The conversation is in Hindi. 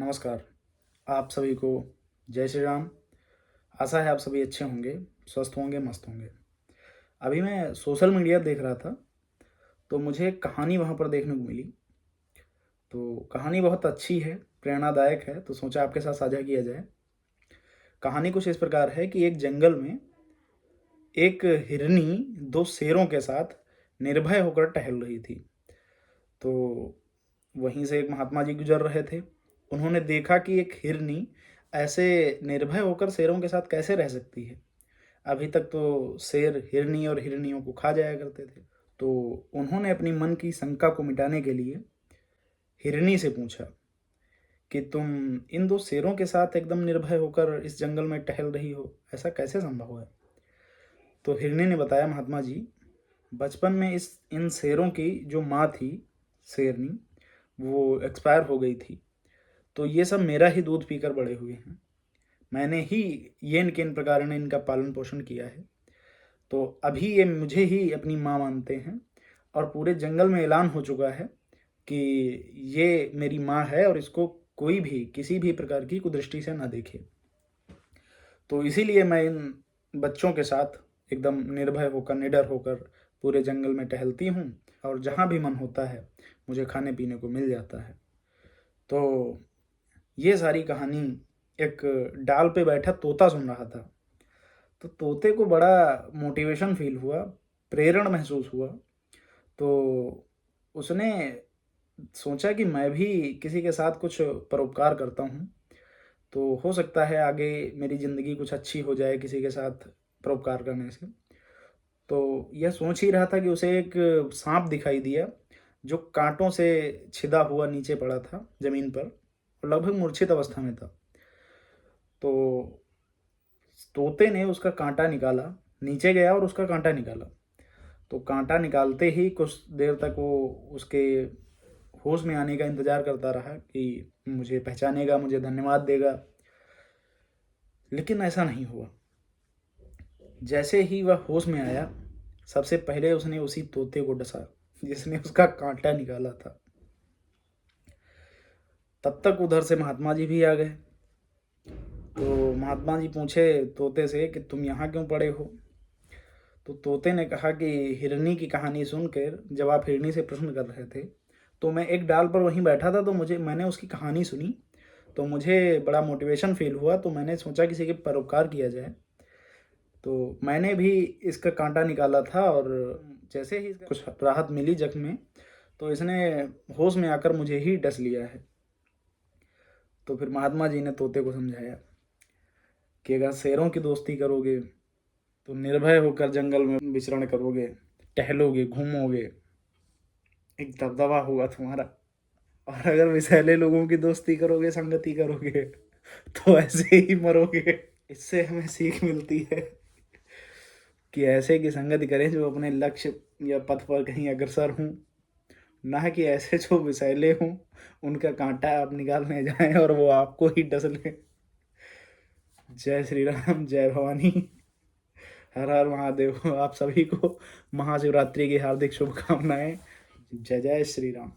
नमस्कार। आप सभी को जय श्री राम। आशा है आप सभी अच्छे होंगे, स्वस्थ होंगे, मस्त होंगे। अभी मैं सोशल मीडिया देख रहा था, तो मुझे एक कहानी वहाँ पर देखने को मिली। तो कहानी बहुत अच्छी है, प्रेरणादायक है, तो सोचा आपके साथ साझा किया जाए। कहानी कुछ इस प्रकार है कि एक जंगल में एक हिरनी 2 शेरों के साथ निर्भय होकर टहल रही थी। तो वहीं से एक महात्मा जी गुजर रहे थे। उन्होंने देखा कि एक हिरनी ऐसे निर्भय होकर शेरों के साथ कैसे रह सकती है। अभी तक तो शेर हिरनी और हिरनियों को खा जाया करते थे। तो उन्होंने अपनी मन की शंका को मिटाने के लिए हिरनी से पूछा कि तुम इन 2 शेरों के साथ एकदम निर्भय होकर इस जंगल में टहल रही हो, ऐसा कैसे संभव है? तो हिरनी ने बताया, महात्मा जी, बचपन में इस इन शेरों की जो माँ थी, शेरनी, वो एक्सपायर हो गई थी। तो ये सब मेरा ही दूध पीकर बड़े हुए हैं। मैंने ही ये किन प्रकार ने इनका पालन पोषण किया है। तो अभी ये मुझे ही अपनी माँ मानते हैं और पूरे जंगल में ऐलान हो चुका है कि ये मेरी माँ है और इसको कोई भी किसी भी प्रकार की कुदृष्टि से ना देखे। तो इसीलिए मैं इन बच्चों के साथ एकदम निर्भय होकर, निडर होकर पूरे जंगल में टहलती हूँ और जहाँ भी मन होता है मुझे खाने पीने को मिल जाता है। तो ये सारी कहानी एक डाल पे बैठा तोता सुन रहा था। तो तोते को बड़ा मोटिवेशन फील हुआ, प्रेरण महसूस हुआ। तो उसने सोचा कि मैं भी किसी के साथ कुछ परोपकार करता हूँ, तो हो सकता है आगे मेरी ज़िंदगी कुछ अच्छी हो जाए किसी के साथ परोपकार करने से। तो यह सोच ही रहा था कि उसे एक सांप दिखाई दिया, जो कांटों से छिदा हुआ नीचे पड़ा था ज़मीन पर और लगभग मूर्छित अवस्था में था। तो तोते ने उसका कांटा निकाला, नीचे गया और उसका कांटा निकाला। तो कांटा निकालते ही कुछ देर तक वो उसके होश में आने का इंतज़ार करता रहा कि मुझे पहचानेगा, मुझे धन्यवाद देगा, लेकिन ऐसा नहीं हुआ। जैसे ही वह होश में आया, सबसे पहले उसने उसी तोते को डसा जिसने उसका कांटा निकाला था। तब तक उधर से महात्मा जी भी आ गए। तो महात्मा जी पूछे तोते से कि तुम यहाँ क्यों पड़े हो? तो तोते ने कहा कि हिरनी की कहानी सुनकर जब आप हिरनी से प्रश्न कर रहे थे, तो मैं एक डाल पर वहीं बैठा था, तो मैंने उसकी कहानी सुनी, तो मुझे बड़ा मोटिवेशन फील हुआ। तो मैंने सोचा किसी के परोपकार किया जाए। तो मैंने भी इसका कांटा निकाला था और जैसे ही कुछ राहत मिली जख्म में, तो इसने होश में आकर मुझे ही डस लिया है। तो फिर महात्मा जी ने तोते को समझाया कि अगर शेरों की दोस्ती करोगे तो निर्भय होकर जंगल में विचरण करोगे, टहलोगे, घूमोगे, एक दबदबा होगा तुम्हारा। और अगर विषैले लोगों की दोस्ती करोगे, संगति करोगे, तो ऐसे ही मरोगे। इससे हमें सीख मिलती है कि ऐसे की संगति करें जो अपने लक्ष्य या पथ पर कहीं अग्रसर हों, ना कि ऐसे जो विषैले हों, उनका कांटा आप निकालने जाएं और वो आपको ही डस लें। जय श्री राम, जय भवानी, हर हर महादेव। आप सभी को महाशिवरात्रि की हार्दिक शुभकामनाएं। जय जय श्री राम।